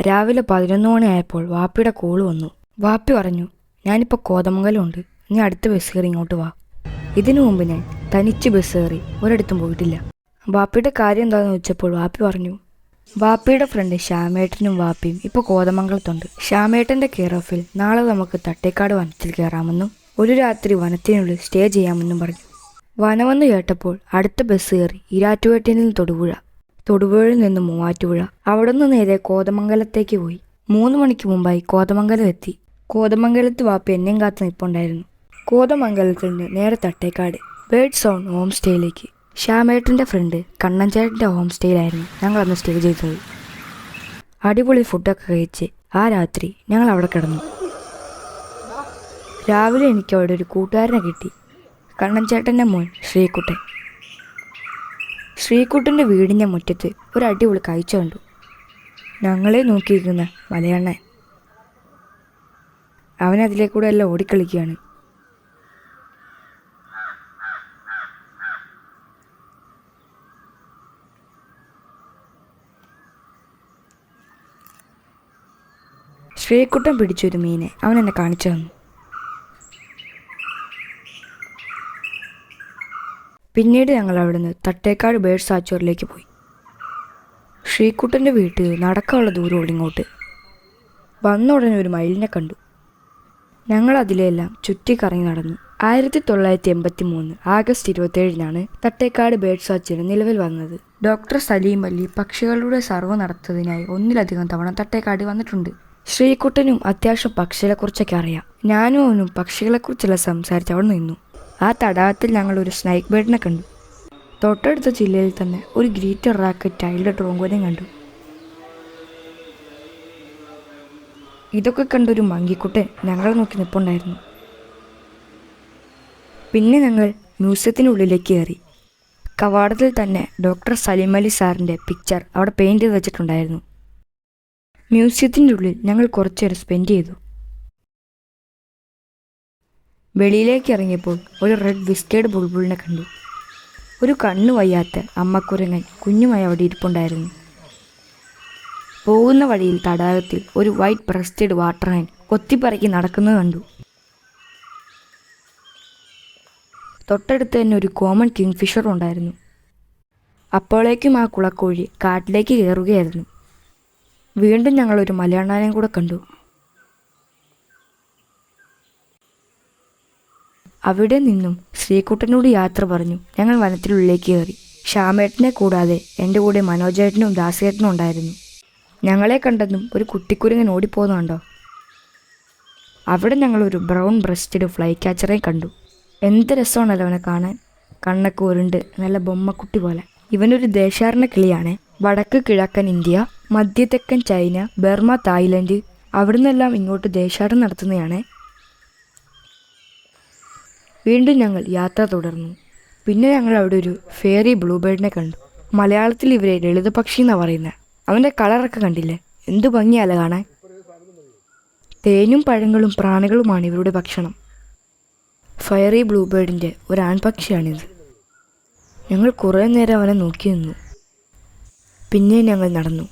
രാവിലെ 11 മണിയായപ്പോൾ വാപ്പിയുടെ കോള് വന്നു. വാപ്പി പറഞ്ഞു, ഞാനിപ്പോൾ കോതമംഗലമുണ്ട്, നീ അടുത്ത ബസ് കയറി ഇങ്ങോട്ട് വാ. ഇതിനു മുമ്പ് ഞാൻ തനിച്ച് ബസ് കയറി ഒരിടത്തും പോയിട്ടില്ല. വാപ്പിയുടെ കാര്യം എന്താണെന്ന് ചോദിച്ചപ്പോൾ വാപ്പി പറഞ്ഞു, വാപ്പിയുടെ ഫ്രണ്ട് ശ്യാമേട്ടനും വാപ്പിയും ഇപ്പോൾ കോതമംഗലത്തുണ്ട്. ശ്യാമേട്ടൻ്റെ കെയർ ഓഫിൽ നാളെ നമുക്ക് തട്ടേക്കാട് വനത്തിൽ കയറാമെന്നും ഒരു രാത്രി വനത്തിനുള്ളിൽ സ്റ്റേ ചെയ്യാമെന്നും പറഞ്ഞു. വനമെന്ന് കേട്ടപ്പോൾ അടുത്ത ബസ് കയറി ഈരാറ്റുപേട്ടയിൽ നിന്ന് തൊടുപുഴയിൽ നിന്ന് മൂവാറ്റുപുഴ, അവിടെ നിന്ന് നേരെ കോതമംഗലത്തേക്ക് പോയി. 3 മണിക്ക് മുമ്പായി കോതമംഗലം എത്തി. കോതമംഗലത്ത് വാപ്പി എന്നെയും കാത്ത് നിൽപ്പുണ്ടായിരുന്നു. കോതമംഗലത്തിൽ നിന്ന് നേരെ തട്ടേക്കാട് ബേർഡ് സോൺ ഹോം സ്റ്റേയിലേക്ക്. ശ്യാമേട്ടൻ്റെ ഫ്രണ്ട് കണ്ണൻചേട്ടൻ്റെ ഹോം സ്റ്റേയിലായിരുന്നു ഞങ്ങൾ അന്ന് സ്റ്റേ ചെയ്തത്. അടിപൊളി ഫുഡൊക്കെ കഴിച്ച് ആ രാത്രി ഞങ്ങൾ അവിടെ കിടന്നു. രാവിലെ എനിക്ക് അവിടെ ഒരു കൂട്ടുകാരനെ കിട്ടി, കണ്ണൻചേട്ടൻ്റെ മോൻ ശ്രീകുട്ടൻ. ശ്രീകുട്ടൻ്റെ വീടിൻ്റെ മുറ്റത്ത് ഒരു അടിപൊളി കാഴ്ച കണ്ടു. ഞങ്ങളെ നോക്കിയിരിക്കുന്ന മലയണ്ണൻ. അവനതിലേക്കൂടെ എല്ലാം ഓടിക്കളിക്കുകയാണ്. ശ്രീകുട്ടൻ പിടിച്ചൊരു മീനെ അവൻ എന്നെ കാണിച്ചു തന്നു. പിന്നീട് ഞങ്ങൾ അവിടുന്ന് തട്ടേക്കാട് ബേർഡ് സാച്ചുറിലേക്ക് പോയി. ശ്രീകുട്ടൻ്റെ വീട്ടിൽ നടക്കാനുള്ള ദൂരം ഇങ്ങോട്ട്. വന്ന ഉടനെ ഒരു മയിലിനെ കണ്ടു. ഞങ്ങൾ അതിലെല്ലാം ചുറ്റിക്കറങ്ങി നടന്നു. 1983 ആഗസ്റ്റ് 27 തട്ടേക്കാട് ബേർഡ് സാച്ചുറി നിലവിൽ വന്നത്. ഡോക്ടർ സലീം അലി പക്ഷികളുടെ സർവ്വ നടത്തുന്നതിനായി 1ലധികം തവണ തട്ടേക്കാട് വന്നിട്ടുണ്ട്. ശ്രീകുട്ടനും അത്യാവശ്യം പക്ഷികളെക്കുറിച്ചൊക്കെ അറിയാം. ഞാനും അവനും പക്ഷികളെക്കുറിച്ചെല്ലാം സംസാരിച്ച് അവിടെ നിന്നു. ആ തടാകത്തിൽ ഞങ്ങൾ ഒരു സ്നൈക്ക് ബേർഡിനെ കണ്ടു. തൊട്ടടുത്ത ജില്ലയിൽ തന്നെ ഒരു ഗ്രീറ്റർ റാക്കറ്റ് ടൈൽഡ് ട്രോങ്കോനെയും കണ്ടു. ഇതൊക്കെ കണ്ടൊരു മങ്കിക്കുട്ടൻ ഞങ്ങളെ നോക്കി നിൽപ്പുണ്ടായിരുന്നു. പിന്നെ ഞങ്ങൾ മ്യൂസിയത്തിനുള്ളിലേക്ക് കയറി. കവാടത്തിൽ തന്നെ ഡോക്ടർ സലീം അലി സാറിൻ്റെ പിക്ചർ അവിടെ പെയിൻറ് ചെയ്ത് വെച്ചിട്ടുണ്ടായിരുന്നു. മ്യൂസിയത്തിൻ്റെ ഉള്ളിൽ ഞങ്ങൾ കുറച്ചേരം സ്പെൻഡ് ചെയ്തു. വെളിയിലേക്ക് ഇറങ്ങിയപ്പോൾ ഒരു റെഡ് വിസ്കേഡ് ബുൾബുളിനെ കണ്ടു. ഒരു കണ്ണു വയ്യാത്ത അമ്മക്കുരങ്ങൻ കുഞ്ഞുമായി അവിടെ ഇരിപ്പുണ്ടായിരുന്നു. പോകുന്ന വഴിയിൽ തടാകത്തിൽ ഒരു വൈറ്റ് ബ്രസ്റ്റഡ് വാട്ടർ ഹൈൻ കൊത്തിപ്പറക്കി നടക്കുന്നത് കണ്ടു. തൊട്ടടുത്ത് തന്നെ ഒരു കോമൺ കിങ്ഫിഷറും ഉണ്ടായിരുന്നു. അപ്പോഴേക്കും ആ കുളക്കോഴി കാട്ടിലേക്ക് കയറുകയായിരുന്നു. വീണ്ടും ഞങ്ങളൊരു മലയണ്ണാനെയും കൂടെ കണ്ടു. അവിടെ നിന്നും ശ്രീകുട്ടനോട് യാത്ര പറഞ്ഞു ഞങ്ങൾ വനത്തിനുള്ളിലേക്ക് കയറി. ശ്യാമേട്ടനെ കൂടാതെ എൻ്റെ കൂടെ മനോജേട്ടനും ദാസേട്ടനും ഉണ്ടായിരുന്നു. ഞങ്ങളെ കണ്ടതും ഒരു കുട്ടിക്കുരങ്ങൻ ഓടിപ്പോകുന്നുണ്ടോ. അവിടെ ഞങ്ങളൊരു ബ്രൗൺ ബ്രസ്റ്റഡ് ഫ്ലൈ ക്യാച്ചറേയും കണ്ടു. എന്ത് രസമാണല്ലോ അവനെ കാണാൻ. കണ്ണൊക്കെ ഉരുണ്ട് നല്ല ബൊമ്മക്കുട്ടി പോലെ. ഇവനൊരു ദേശാടന കിളിയാണ്. വടക്ക് കിഴക്കൻ ഇന്ത്യ, മധ്യതെക്കൻ ചൈന, ബർമ, തായ്ലൻഡ് അവിടെ നിന്നെല്ലാം ഇങ്ങോട്ട് ദേശാടനം നടത്തുന്നതാണ്. വീണ്ടും ഞങ്ങൾ യാത്ര തുടർന്നു. പിന്നെ ഞങ്ങൾ അവിടെ ഒരു ഫെയറി ബ്ലൂബേർഡിനെ കണ്ടു. മലയാളത്തിൽ ഇവരെ ലളിതപക്ഷി എന്നാണ് പറയുന്നത്. അവൻ്റെ കളറൊക്കെ കണ്ടില്ലേ, എന്തു ഭംഗിയല്ല കാണാൻ. തേനും പഴങ്ങളും പ്രാണികളുമാണ് ഇവരുടെ ഭക്ഷണം. ഫെയറി ബ്ലൂബേർഡിൻ്റെ ഒരു ആൺപക്ഷിയാണിത്. ഞങ്ങൾ കുറേ നേരം അവനെ നോക്കി നിന്നു. പിന്നെ ഞങ്ങൾ നടന്നു.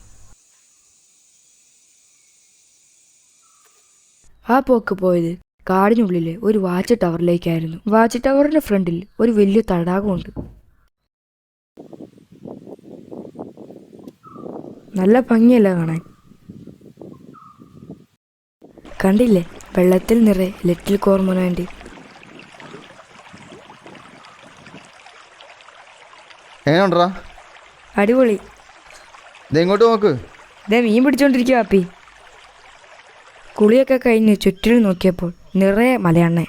ആ പോക്ക് പോയത് കാടിനുള്ളിലെ ഒരു വാച്ച് ടവറിലേക്കായിരുന്നു. വാച്ച് ടവറിന്റെ ഫ്രണ്ടിൽ ഒരു വലിയ തടാകമുണ്ട്. നല്ല ഭംഗിയല്ല കാണാൻ. കണ്ടില്ലേ, വെള്ളത്തിൽ നിറയെ ലിറ്റിൽ കോർമൊറാന്റ്. എങ്ങനെയുണ്ടാ? അടിപൊളി. ഇങ്ങോട്ട് നോക്ക്. ഇതേ മീൻ പിടിച്ചോണ്ടിരിക്കുക ആപ്പി. കുളിയൊക്കെ കഴിഞ്ഞ് ചുറ്റിലും നോക്കിയപ്പോൾ നിറയെ മലയണ്ണൻ.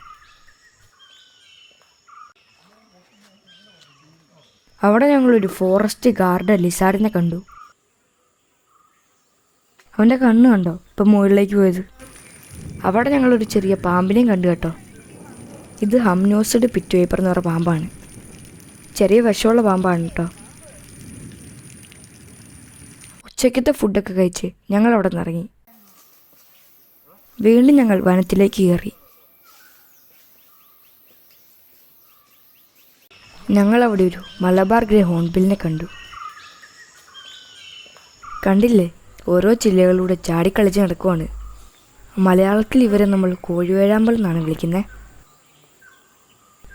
അവിടെ ഞങ്ങളൊരു ഫോറസ്റ്റ് ഗാർഡ് ലിസാർഡിനെ കണ്ടു. അവൻ്റെ കണ്ണ് കണ്ടോ ഇപ്പം മുകളിലേക്ക് പോയത്. അവിടെ ഞങ്ങളൊരു ചെറിയ പാമ്പിനെയും കണ്ടു കേട്ടോ. ഇത് ഹംനോസ്ഡ് പിറ്റ് വൈപ്പർ എന്ന് പറഞ്ഞ പാമ്പാണ്. ചെറിയ വിഷമുള്ള പാമ്പാണ് കേട്ടോ. ഉച്ചയ്ക്കത്തെ ഫുഡൊക്കെ കഴിച്ച് ഞങ്ങൾ അവിടെ നിന്ന് ഇറങ്ങി. വീണ്ടും ഞങ്ങൾ വനത്തിലേക്ക് കയറി. ഞങ്ങളവിടെ ഒരു മലബാർ ഗ്രേ ഹോൺബിലിനെ കണ്ടു. കണ്ടില്ലേ, ഓരോ ജില്ലകളിലൂടെ ചാടിക്കളിച്ച് നടക്കുവാണ്. മലയാളത്തിൽ ഇവരെ നമ്മൾ കോഴിവേഴാമ്പൽ എന്നാണ് വിളിക്കുന്നത്.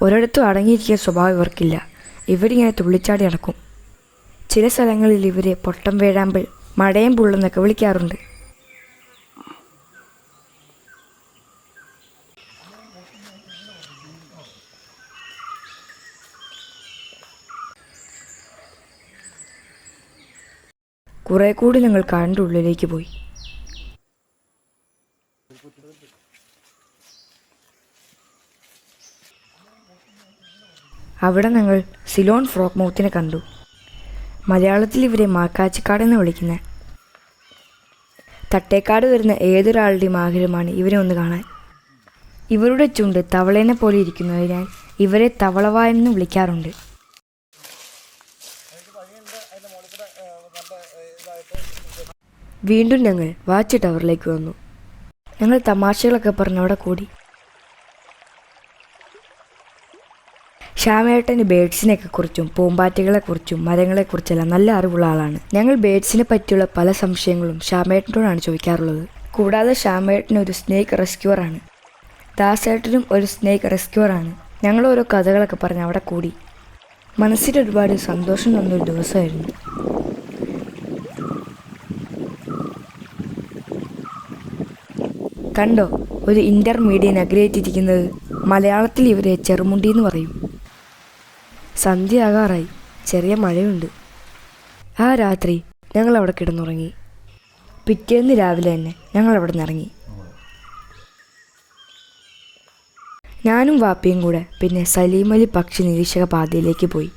ഒരിടത്തും അടങ്ങിയിരിക്കുന്ന സ്വഭാവം ഇവർക്കില്ല. ഇവരിങ്ങനെ തുള്ളിച്ചാടി നടക്കും. ചില സ്ഥലങ്ങളിൽ ഇവരെ പൊട്ടം വേഴാമ്പൽ, മടയം പുള്ളെന്നൊക്കെ വിളിക്കാറുണ്ട്. കുറെ കൂടി ഞങ്ങൾ കാടിൻ്റെ ഉള്ളിലേക്ക് പോയി. അവിടെ ഞങ്ങൾ സിലോൺ ഫ്രോഗ് മൗത്തിനെ കണ്ടു. മലയാളത്തിൽ ഇവരെ മാക്കാച്ചിക്കാടെന്ന് വിളിക്കുന്നത്. തട്ടേക്കാട് വരുന്ന ഏതൊരാളുടെയും ആഗ്രഹമാണ് ഇവരെ ഒന്ന് കാണാൻ. ഇവരുടെ ചുണ്ട് തവളേനെ പോലെ ഇരിക്കുന്നതിനാൽ ഇവരെ തവളവായെന്ന് വിളിക്കാറുണ്ട്. വീണ്ടും ഞങ്ങൾ വാച്ച് ടവറിലേക്ക് വന്നു. ഞങ്ങൾ തമാശകളൊക്കെ പറഞ്ഞ് അവിടെ കൂടി. ശ്യാമേട്ടന് ബേഡ്സിനെയൊക്കെ കുറിച്ചും പൂമ്പാറ്റകളെക്കുറിച്ചും മരങ്ങളെക്കുറിച്ചെല്ലാം നല്ല അറിവുള്ള ആളാണ്. ഞങ്ങൾ ബേഡ്സിനെ പറ്റിയുള്ള പല സംശയങ്ങളും ശ്യാമേട്ടനോടാണ് ചോദിക്കാറുള്ളത്. കൂടാതെ ശ്യാമേട്ടൻ ഒരു സ്നേക്ക് റെസ്ക്യൂറാണ്. ദാസേട്ടനും ഒരു സ്നേക്ക് റെസ്ക്യൂറാണ്. ഞങ്ങൾ ഓരോ കഥകളൊക്കെ പറഞ്ഞ് അവിടെ കൂടി. മനസ്സിന് ഒരുപാട് സന്തോഷം തന്നൊരു ദിവസമായിരുന്നു. കണ്ടോ, ഒരു ഇൻ്റർമീഡിയൻ അഗ്രഹിച്ചിരിക്കുന്നത്. മലയാളത്തിൽ ഇവരെ ചെറുമുണ്ടി എന്ന് പറയും. സന്ധ്യയാകാറായി. ചെറിയ മഴയുണ്ട്. ആ രാത്രി ഞങ്ങൾ അവിടെ കിടന്നുറങ്ങി. പിറ്റേന്ന് രാവിലെ തന്നെ ഞങ്ങൾ അവിടെ നിന്ന് ഇറങ്ങി. ഞാനും വാപ്പിയും കൂടെ പിന്നെ സലീമലി പക്ഷി നിരീക്ഷക പാതയിലേക്ക് പോയി.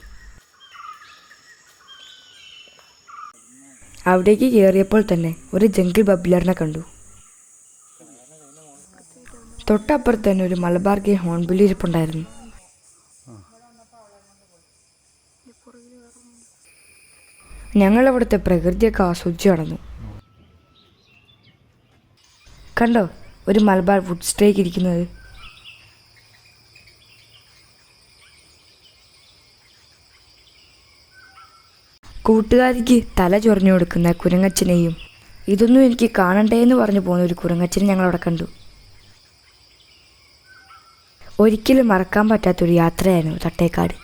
അവിടേക്ക് കയറിയപ്പോൾ തന്നെ ഒരു ജംഗിൾ ബബ്ലറിനെ കണ്ടു. തൊട്ടപ്പുറത്ത് തന്നെ ഒരു മലബാർ ഗേ ഹോൺബിൽ ഇരിപ്പുണ്ടായിരുന്നു. ഞങ്ങൾ അവിടുത്തെ പ്രകൃതിയൊക്കെ ആസ്വദിച്ചു നടന്നു. കണ്ടോ, ഒരു മലബാർ വുഡ് സ്റ്റേക്ക് ഇരിക്കുന്നത്. കൂട്ടുകാരിക്ക് തല ചൊറിഞ്ഞു കൊടുക്കുന്ന കുരങ്ങച്ചനെയും ഇതൊന്നും എനിക്ക് കാണണ്ടേ എന്ന് പറഞ്ഞു പോകുന്ന ഒരു കുരങ്ങച്ചനെ ഞങ്ങളവിടെ കണ്ടു. ഒരിക്കലും മറക്കാൻ പറ്റാത്തൊരു യാത്രയായിരുന്നു തട്ടേക്കാട്.